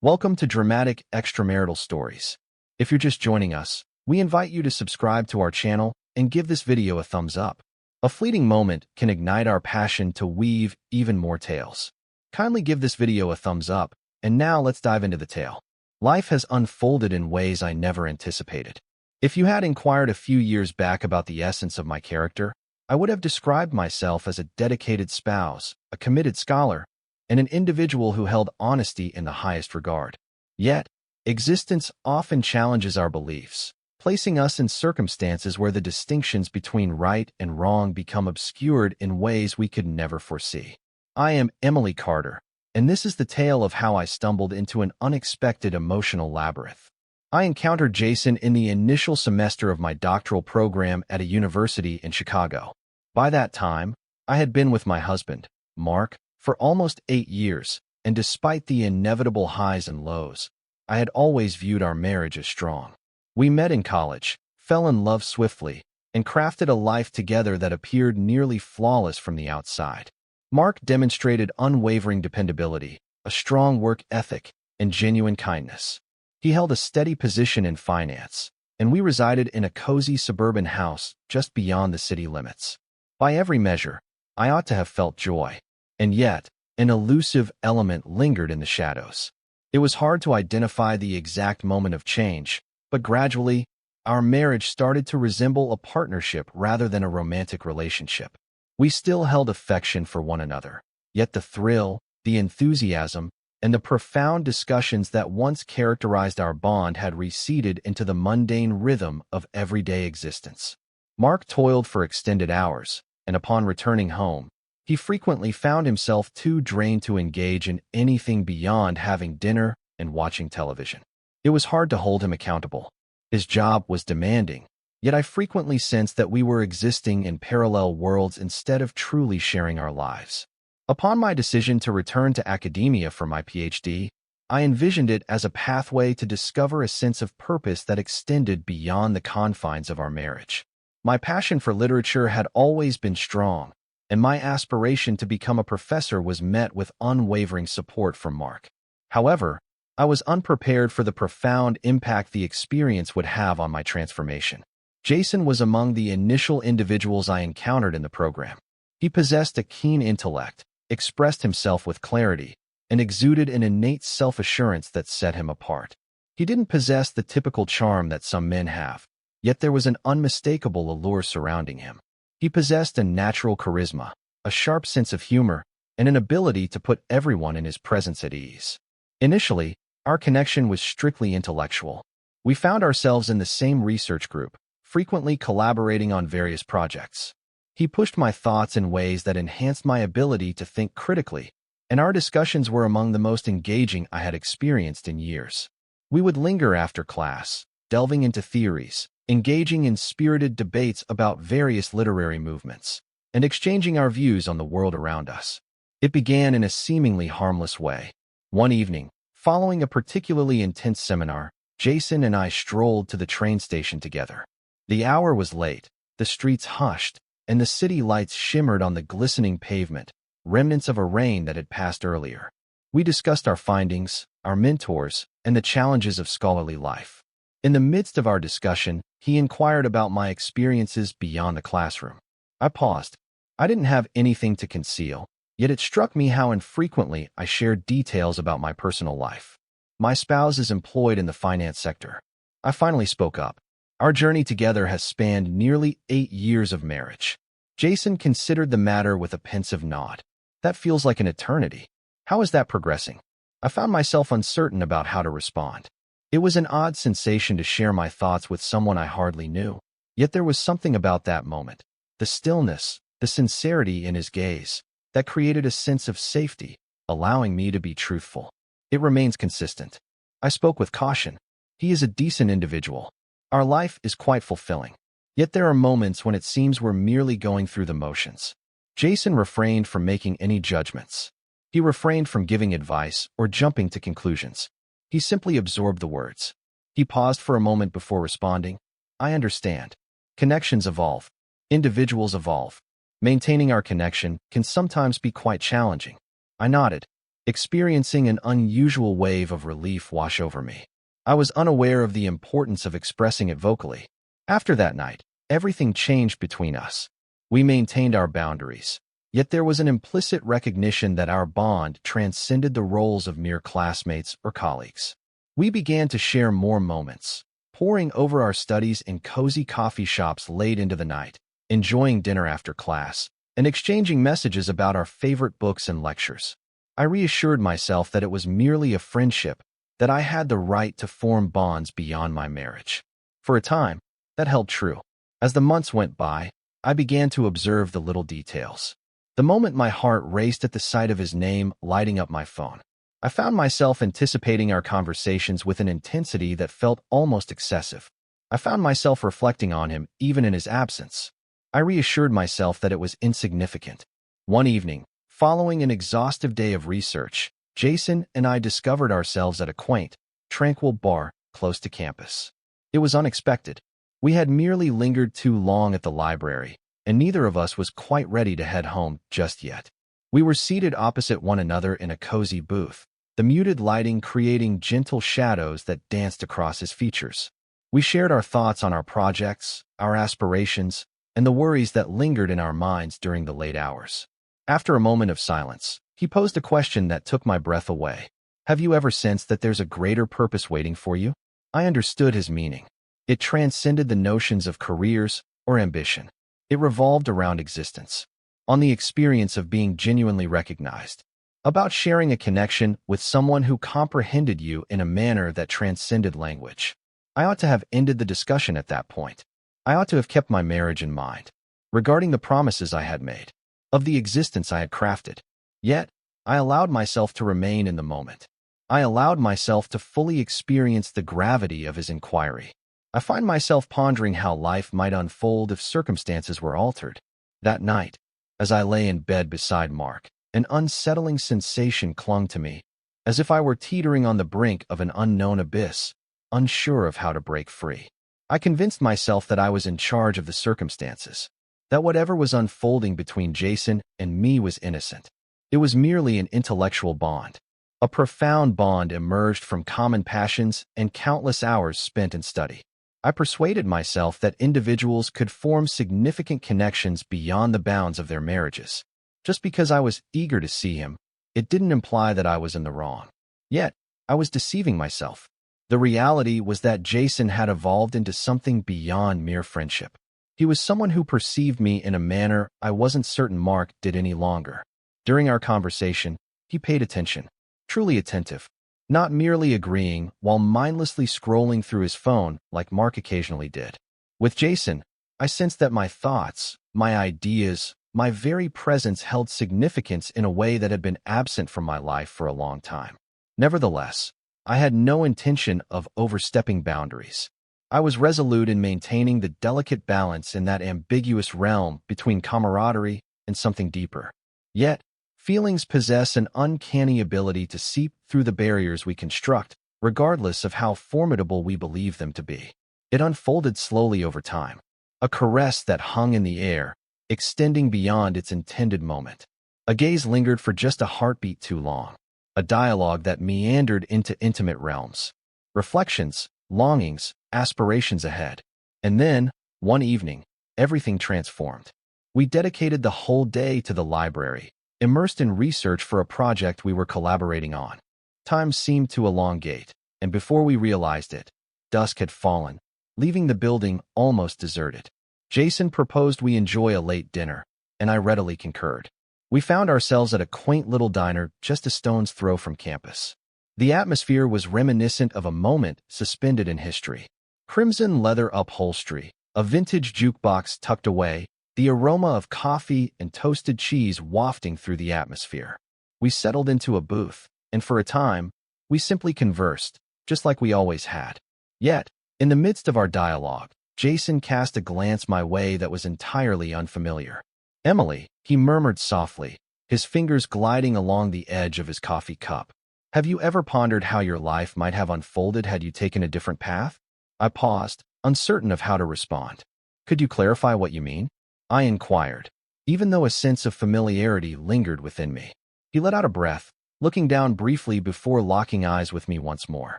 Welcome to Dramatic Extramarital Stories. If you're just joining us, we invite you to subscribe to our channel and give this video a thumbs up. A fleeting moment can ignite our passion to weave even more tales. Kindly give this video a thumbs up, and now let's dive into the tale. Life has unfolded in ways I never anticipated. If you had inquired a few years back about the essence of my character, I would have described myself as a dedicated spouse, a committed scholar, and an individual who held honesty in the highest regard. Yet, existence often challenges our beliefs, placing us in circumstances where the distinctions between right and wrong become obscured in ways we could never foresee. I am Emily Carter, and this is the tale of how I stumbled into an unexpected emotional labyrinth. I encountered Jason in the initial semester of my doctoral program at a university in Chicago. By that time, I had been with my husband, Mark, for almost 8 years, and despite the inevitable highs and lows, I had always viewed our marriage as strong. We met in college, fell in love swiftly, and crafted a life together that appeared nearly flawless from the outside. Mark demonstrated unwavering dependability, a strong work ethic, and genuine kindness. He held a steady position in finance, and we resided in a cozy suburban house just beyond the city limits. By every measure, I ought to have felt joy. And yet, an elusive element lingered in the shadows. It was hard to identify the exact moment of change, but gradually, our marriage started to resemble a partnership rather than a romantic relationship. We still held affection for one another, yet the thrill, the enthusiasm, and the profound discussions that once characterized our bond had receded into the mundane rhythm of everyday existence. Mark toiled for extended hours, and upon returning home, he frequently found himself too drained to engage in anything beyond having dinner and watching television. It was hard to hold him accountable. His job was demanding, yet I frequently sensed that we were existing in parallel worlds instead of truly sharing our lives. Upon my decision to return to academia for my PhD, I envisioned it as a pathway to discover a sense of purpose that extended beyond the confines of our marriage. My passion for literature had always been strong, and my aspiration to become a professor was met with unwavering support from Mark. However, I was unprepared for the profound impact the experience would have on my transformation. Jason was among the initial individuals I encountered in the program. He possessed a keen intellect, expressed himself with clarity, and exuded an innate self-assurance that set him apart. He didn't possess the typical charm that some men have, yet there was an unmistakable allure surrounding him. He possessed a natural charisma, a sharp sense of humor, and an ability to put everyone in his presence at ease. Initially, our connection was strictly intellectual. We found ourselves in the same research group, frequently collaborating on various projects. He pushed my thoughts in ways that enhanced my ability to think critically, and our discussions were among the most engaging I had experienced in years. We would linger after class, delving into theories, engaging in spirited debates about various literary movements, and exchanging our views on the world around us. It began in a seemingly harmless way. One evening, following a particularly intense seminar, Jason and I strolled to the train station together. The hour was late, the streets hushed, and the city lights shimmered on the glistening pavement, remnants of a rain that had passed earlier. We discussed our findings, our mentors, and the challenges of scholarly life. In the midst of our discussion, he inquired about my experiences beyond the classroom. I paused. I didn't have anything to conceal, yet it struck me how infrequently I shared details about my personal life. My spouse is employed in the finance sector. I finally spoke up. Our journey together has spanned nearly 8 years of marriage. Jason considered the matter with a pensive nod. That feels like an eternity. How is that progressing? I found myself uncertain about how to respond. It was an odd sensation to share my thoughts with someone I hardly knew. Yet there was something about that moment, the stillness, the sincerity in his gaze, that created a sense of safety, allowing me to be truthful. It remains consistent. I spoke with caution. He is a decent individual. Our life is quite fulfilling. Yet there are moments when it seems we're merely going through the motions. Jason refrained from making any judgments. He refrained from giving advice or jumping to conclusions. He simply absorbed the words. He paused for a moment before responding. I understand. Connections evolve. Individuals evolve. Maintaining our connection can sometimes be quite challenging. I nodded. experiencing an unusual wave of relief wash over me. I was unaware of the importance of expressing it vocally. After that night, everything changed between us. We maintained our boundaries, yet there was an implicit recognition that our bond transcended the roles of mere classmates or colleagues. We began to share more moments, poring over our studies in cozy coffee shops late into the night, enjoying dinner after class, and exchanging messages about our favorite books and lectures. I reassured myself that it was merely a friendship, that I had the right to form bonds beyond my marriage. For a time, that held true. As the months went by, I began to observe the little details. The moment my heart raced at the sight of his name lighting up my phone, I found myself anticipating our conversations with an intensity that felt almost excessive. I found myself reflecting on him even in his absence. I reassured myself that it was insignificant. One evening, following an exhaustive day of research, Jason and I discovered ourselves at a quaint, tranquil bar close to campus. It was unexpected. We had merely lingered too long at the library, and neither of us was quite ready to head home just yet. We were seated opposite one another in a cozy booth, the muted lighting creating gentle shadows that danced across his features. We shared our thoughts on our projects, our aspirations, and the worries that lingered in our minds during the late hours. After a moment of silence, he posed a question that took my breath away. Have you ever sensed that there's a greater purpose waiting for you? I understood his meaning. It transcended the notions of careers or ambition. It revolved around existence, on the experience of being genuinely recognized, about sharing a connection with someone who comprehended you in a manner that transcended language. I ought to have ended the discussion at that point. I ought to have kept my marriage in mind, regarding the promises I had made, of the existence I had crafted. Yet, I allowed myself to remain in the moment. I allowed myself to fully experience the gravity of his inquiry. I find myself pondering how life might unfold if circumstances were altered. That night, as I lay in bed beside Mark, an unsettling sensation clung to me, as if I were teetering on the brink of an unknown abyss, unsure of how to break free. I convinced myself that I was in charge of the circumstances, that whatever was unfolding between Jason and me was innocent. It was merely an intellectual bond. A profound bond emerged from common passions and countless hours spent in study. I persuaded myself that individuals could form significant connections beyond the bounds of their marriages. Just because I was eager to see him, it didn't imply that I was in the wrong. Yet, I was deceiving myself. The reality was that Jason had evolved into something beyond mere friendship. He was someone who perceived me in a manner I wasn't certain Mark did any longer. During our conversation, he paid attention, truly attentive, not merely agreeing while mindlessly scrolling through his phone like Mark occasionally did. With Jason, I sensed that my thoughts, my ideas, my very presence held significance in a way that had been absent from my life for a long time. Nevertheless, I had no intention of overstepping boundaries. I was resolute in maintaining the delicate balance in that ambiguous realm between camaraderie and something deeper. Yet, feelings possess an uncanny ability to seep through the barriers we construct, regardless of how formidable we believe them to be. It unfolded slowly over time, a caress that hung in the air, extending beyond its intended moment. A gaze lingered for just a heartbeat too long, a dialogue that meandered into intimate realms, reflections, longings, aspirations ahead. And then, one evening, everything transformed. We dedicated the whole day to the library, immersed in research for a project we were collaborating on. Time seemed to elongate, and before we realized it, dusk had fallen, leaving the building almost deserted. Jason proposed we enjoy a late dinner, and I readily concurred. We found ourselves at a quaint little diner just a stone's throw from campus. The atmosphere was reminiscent of a moment suspended in history. Crimson leather upholstery, a vintage jukebox tucked away, the aroma of coffee and toasted cheese wafting through the atmosphere. We settled into a booth, and for a time, we simply conversed, just like we always had. Yet, in the midst of our dialogue, Jason cast a glance my way that was entirely unfamiliar. "Emily," he murmured softly, his fingers gliding along the edge of his coffee cup. "Have you ever pondered how your life might have unfolded had you taken a different path?" I paused, uncertain of how to respond. "Could you clarify what you mean?" I inquired, even though a sense of familiarity lingered within me. He let out a breath, looking down briefly before locking eyes with me once more.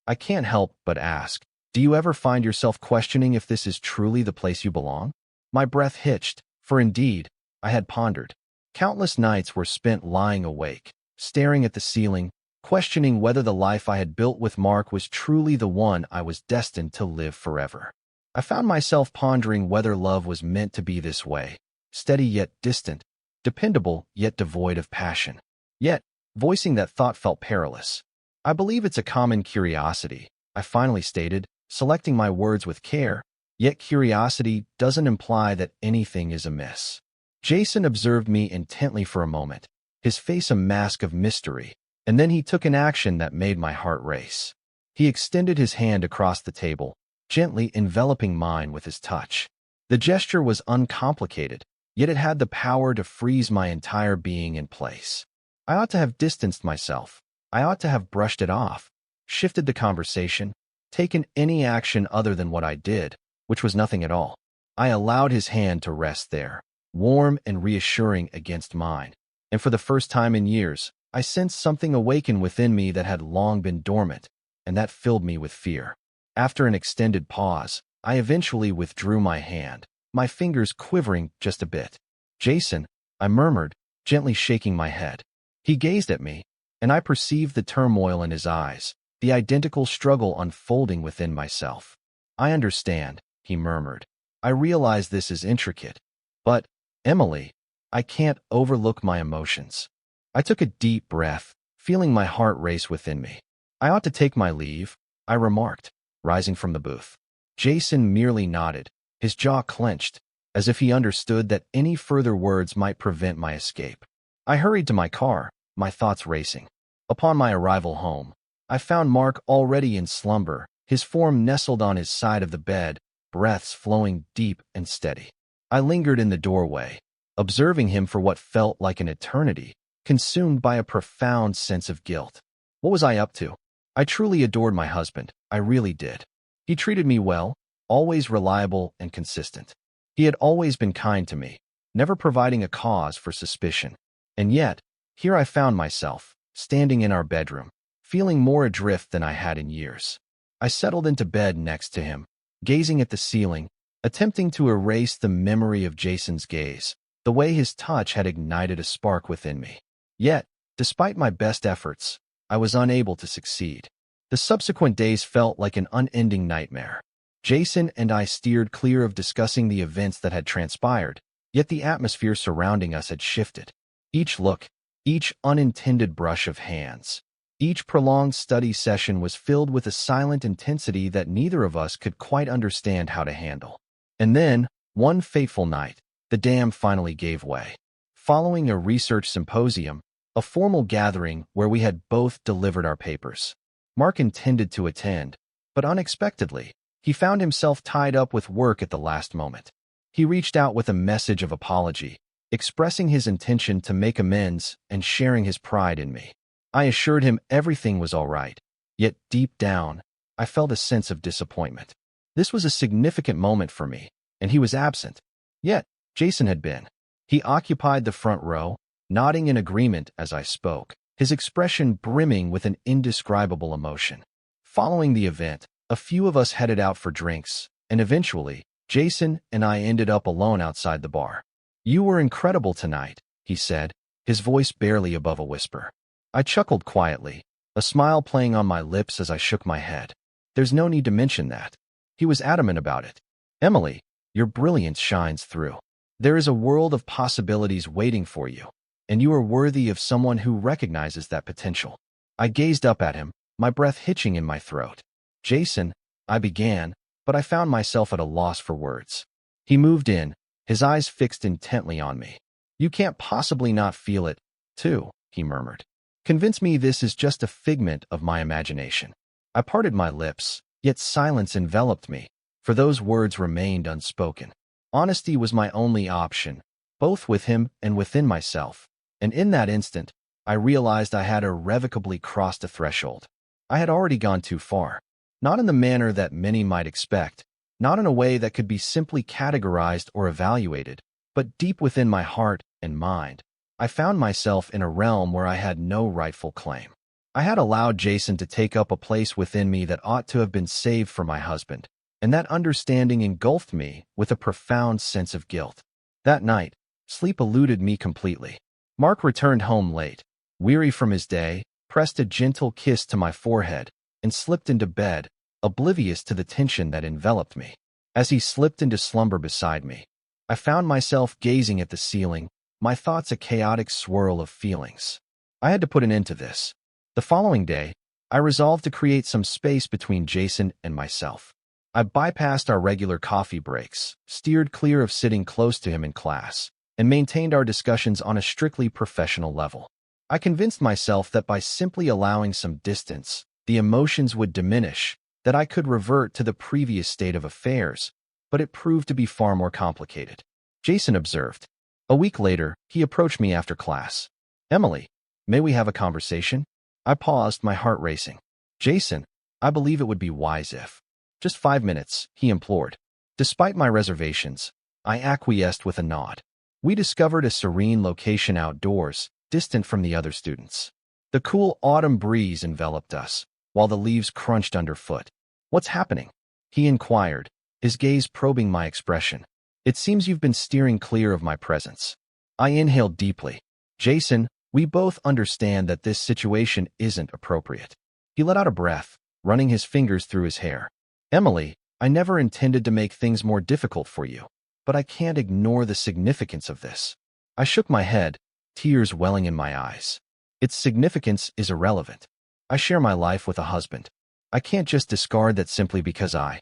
I can't help but ask, do you ever find yourself questioning if this is truly the place you belong? My breath hitched, for indeed, I had pondered. Countless nights were spent lying awake, staring at the ceiling, questioning whether the life I had built with Mark was truly the one I was destined to live forever. I found myself pondering whether love was meant to be this way, steady yet distant, dependable yet devoid of passion. Yet, voicing that thought felt perilous. I believe it's a common curiosity, I finally stated, selecting my words with care, yet curiosity doesn't imply that anything is amiss. Jason observed me intently for a moment, his face a mask of mystery, and then he took an action that made my heart race. He extended his hand across the table, gently enveloping mine with his touch. The gesture was uncomplicated, yet it had the power to freeze my entire being in place. I ought to have distanced myself. I ought to have brushed it off, shifted the conversation, taken any action other than what I did, which was nothing at all. I allowed his hand to rest there, warm and reassuring against mine, and for the first time in years, I sensed something awaken within me that had long been dormant, and that filled me with fear. After an extended pause, I eventually withdrew my hand, my fingers quivering just a bit. "Jason," I murmured, gently shaking my head. He gazed at me, and I perceived the turmoil in his eyes, the identical struggle unfolding within myself. "I understand," he murmured. "I realize this is intricate. But, Emily, I can't overlook my emotions." I took a deep breath, feeling my heart race within me. "I ought to take my leave," I remarked, rising from the booth. Jason merely nodded, his jaw clenched, as if he understood that any further words might prevent my escape. I hurried to my car, my thoughts racing. Upon my arrival home, I found Mark already in slumber, his form nestled on his side of the bed, breaths flowing deep and steady. I lingered in the doorway, observing him for what felt like an eternity, consumed by a profound sense of guilt. What was I up to? I truly adored my husband, I really did. He treated me well, always reliable and consistent. He had always been kind to me, never providing a cause for suspicion. And yet, here I found myself, standing in our bedroom, feeling more adrift than I had in years. I settled into bed next to him, gazing at the ceiling, attempting to erase the memory of Jason's gaze, the way his touch had ignited a spark within me. Yet, despite my best efforts, I was unable to succeed. The subsequent days felt like an unending nightmare. Jason and I steered clear of discussing the events that had transpired, yet the atmosphere surrounding us had shifted. Each look, each unintended brush of hands, each prolonged study session was filled with a silent intensity that neither of us could quite understand how to handle. And then, one fateful night, the dam finally gave way. Following a research symposium, a formal gathering where we had both delivered our papers, Mark intended to attend, but unexpectedly, he found himself tied up with work at the last moment. He reached out with a message of apology, expressing his intention to make amends and sharing his pride in me. I assured him everything was all right, yet deep down, I felt a sense of disappointment. This was a significant moment for me, and he was absent. Yet, Jason had been. He occupied the front row, nodding in agreement as I spoke, his expression brimming with an indescribable emotion. Following the event, a few of us headed out for drinks, and eventually, Jason and I ended up alone outside the bar. "You were incredible tonight," he said, his voice barely above a whisper. I chuckled quietly, a smile playing on my lips as I shook my head. "There's no need to mention that." He was adamant about it. "Emily, your brilliance shines through. There is a world of possibilities waiting for you, and you are worthy of someone who recognizes that potential." I gazed up at him, my breath hitching in my throat. "Jason," I began, but I found myself at a loss for words. He moved in, his eyes fixed intently on me. "You can't possibly not feel it, too," he murmured. "Convince me this is just a figment of my imagination." I parted my lips, yet silence enveloped me, for those words remained unspoken. Honesty was my only option, both with him and within myself, and in that instant, I realized I had irrevocably crossed a threshold. I had already gone too far, not in the manner that many might expect, not in a way that could be simply categorized or evaluated, but deep within my heart and mind, I found myself in a realm where I had no rightful claim. I had allowed Jason to take up a place within me that ought to have been saved for my husband, and that understanding engulfed me with a profound sense of guilt. That night, sleep eluded me completely. Mark returned home late, weary from his day, pressed a gentle kiss to my forehead, and slipped into bed, oblivious to the tension that enveloped me. As he slipped into slumber beside me, I found myself gazing at the ceiling, my thoughts a chaotic swirl of feelings. I had to put an end to this. The following day, I resolved to create some space between Jason and myself. I bypassed our regular coffee breaks, steered clear of sitting close to him in class, and maintained our discussions on a strictly professional level. I convinced myself that by simply allowing some distance, the emotions would diminish, that I could revert to the previous state of affairs, but it proved to be far more complicated. Jason observed. A week later, he approached me after class. "Emily, may we have a conversation?" I paused, my heart racing. "Jason, I believe it would be wise if—" "Just 5 minutes," he implored. Despite my reservations, I acquiesced with a nod. We discovered a serene location outdoors, distant from the other students. The cool autumn breeze enveloped us, while the leaves crunched underfoot. "What's happening?" he inquired, his gaze probing my expression. "It seems you've been steering clear of my presence." I inhaled deeply. "Jason, we both understand that this situation isn't appropriate." He let out a breath, running his fingers through his hair. "Emily, I never intended to make things more difficult for you, but I can't ignore the significance of this." I shook my head, tears welling in my eyes. "Its significance is irrelevant. I share my life with a husband. I can't just discard that simply because I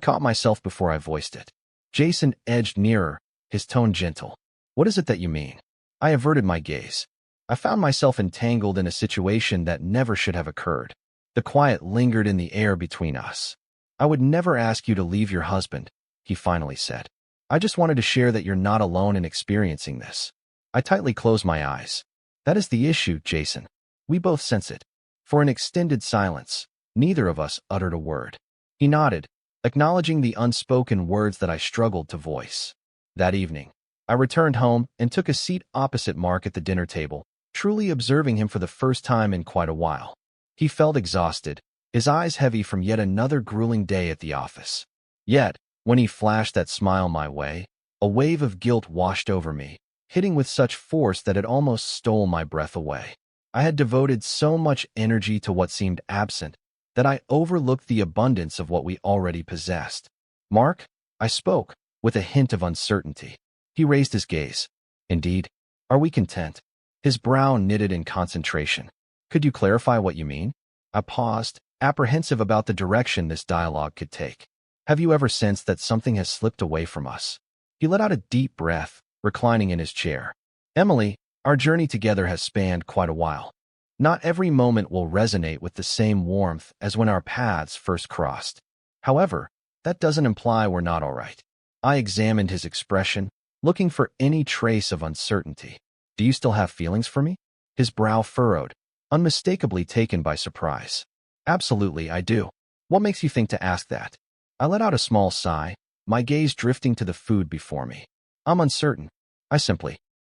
caught myself before I voiced it." Jason edged nearer, his tone gentle. "What is it that you mean?" I averted my gaze. I found myself entangled in a situation that never should have occurred. The quiet lingered in the air between us. "I would never ask you to leave your husband," he finally said. "I just wanted to share that you're not alone in experiencing this." I tightly closed my eyes. "That is the issue, Jason. We both sense it." For an extended silence, neither of us uttered a word. He nodded, acknowledging the unspoken words that I struggled to voice. That evening, I returned home and took a seat opposite Mark at the dinner table, truly observing him for the first time in quite a while. He felt exhausted, his eyes heavy from yet another grueling day at the office. Yet, when he flashed that smile my way, a wave of guilt washed over me, hitting with such force that it almost stole my breath away. I had devoted so much energy to what seemed absent that I overlooked the abundance of what we already possessed. "Mark," I spoke, with a hint of uncertainty. He raised his gaze. "Indeed? Are we content?" His brow knitted in concentration. "Could you clarify what you mean?" I paused, apprehensive about the direction this dialogue could take. "Have you ever sensed that something has slipped away from us?" He let out a deep breath, reclining in his chair. "Emily, our journey together has spanned quite a while. Not every moment will resonate with the same warmth as when our paths first crossed. However, that doesn't imply we're not all right." I examined his expression, looking for any trace of uncertainty. "Do you still have feelings for me?" His brow furrowed, unmistakably taken by surprise. "Absolutely, I do. What makes you think to ask that?" I let out a small sigh, my gaze drifting to the food before me. "I'm uncertain.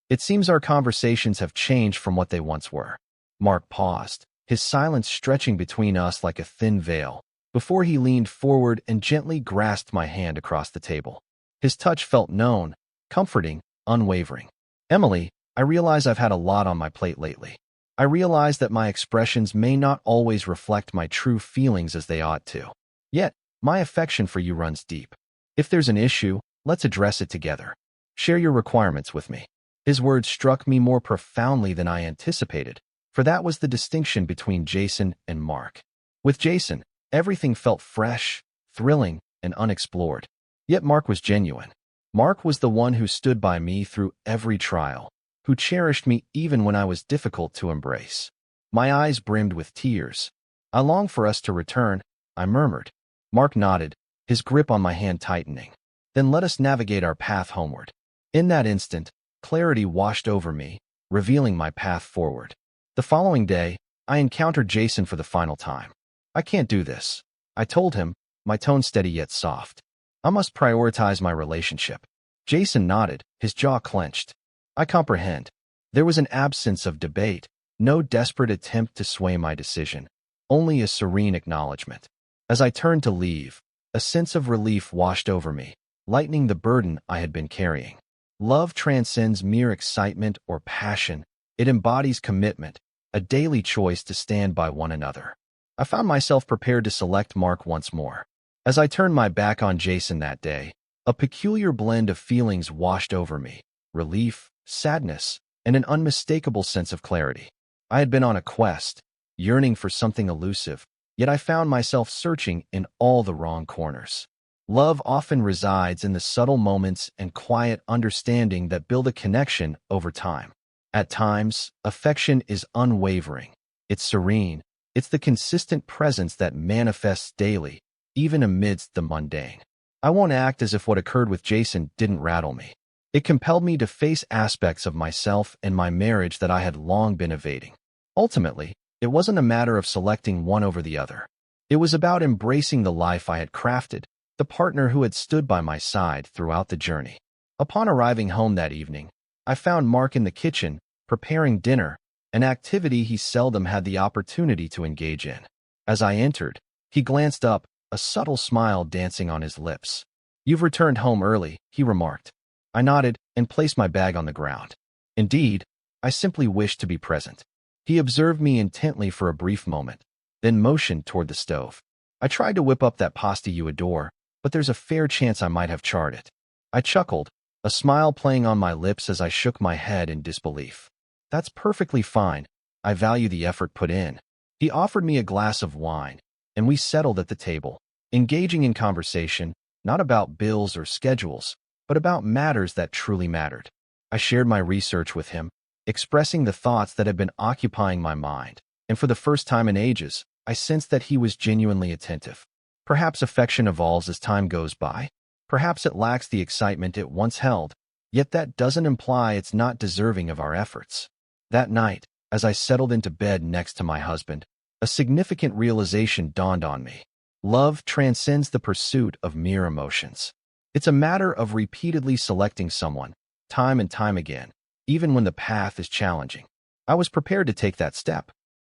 It seems our conversations have changed from what they once were." Mark paused, his silence stretching between us like a thin veil, before he leaned forward and gently grasped my hand across the table. His touch felt known, comforting, unwavering. "Emily, I realize I've had a lot on my plate lately. I realize that my expressions may not always reflect my true feelings as they ought to. Yet, my affection for you runs deep. If there's an issue, let's address it together. Share your requirements with me." His words struck me more profoundly than I anticipated, for that was the distinction between Jason and Mark. With Jason, everything felt fresh, thrilling, and unexplored. Yet Mark was genuine. Mark was the one who stood by me through every trial, who cherished me even when I was difficult to embrace. My eyes brimmed with tears. "I long for us to return," I murmured. Mark nodded, his grip on my hand tightening. "Then let us navigate our path homeward." In that instant, clarity washed over me, revealing my path forward. The following day, I encountered Jason for the final time. "I can't do this," I told him, my tone steady yet soft. "I must prioritize my relationship." Jason nodded, his jaw clenched. "I comprehend. There was an absence of debate, no desperate attempt to sway my decision, only a serene acknowledgement. As I turned to leave, a sense of relief washed over me, lightening the burden I had been carrying. Love transcends mere excitement or passion. It embodies commitment, a daily choice to stand by one another. I found myself prepared to select Mark once more. As I turned my back on Jason that day, a peculiar blend of feelings washed over me: relief, sadness, and an unmistakable sense of clarity. I had been on a quest, yearning for something elusive, yet I found myself searching in all the wrong corners. Love often resides in the subtle moments and quiet understanding that build a connection over time. At times, affection is unwavering. It's serene. It's the consistent presence that manifests daily, even amidst the mundane. I won't act as if what occurred with Jason didn't rattle me. It compelled me to face aspects of myself and my marriage that I had long been evading. Ultimately, it wasn't a matter of selecting one over the other. It was about embracing the life I had crafted, the partner who had stood by my side throughout the journey. Upon arriving home that evening, I found Mark in the kitchen, preparing dinner, an activity he seldom had the opportunity to engage in. As I entered, he glanced up, a subtle smile dancing on his lips. "You've returned home early," he remarked. I nodded and placed my bag on the ground. "Indeed, I simply wished to be present." He observed me intently for a brief moment, then motioned toward the stove. "I tried to whip up that pasta you adore, but there's a fair chance I might have charred it." I chuckled, a smile playing on my lips as I shook my head in disbelief. "That's perfectly fine. I value the effort put in." He offered me a glass of wine, and we settled at the table, engaging in conversation, not about bills or schedules, but about matters that truly mattered. I shared my research with him, expressing the thoughts that had been occupying my mind, and for the first time in ages, I sensed that he was genuinely attentive. Perhaps affection evolves as time goes by. Perhaps it lacks the excitement it once held, yet that doesn't imply it's not deserving of our efforts. That night, as I settled into bed next to my husband, a significant realization dawned on me. Love transcends the pursuit of mere emotions. It's a matter of repeatedly selecting someone, time and time again, even when the path is challenging. I was prepared to take that step,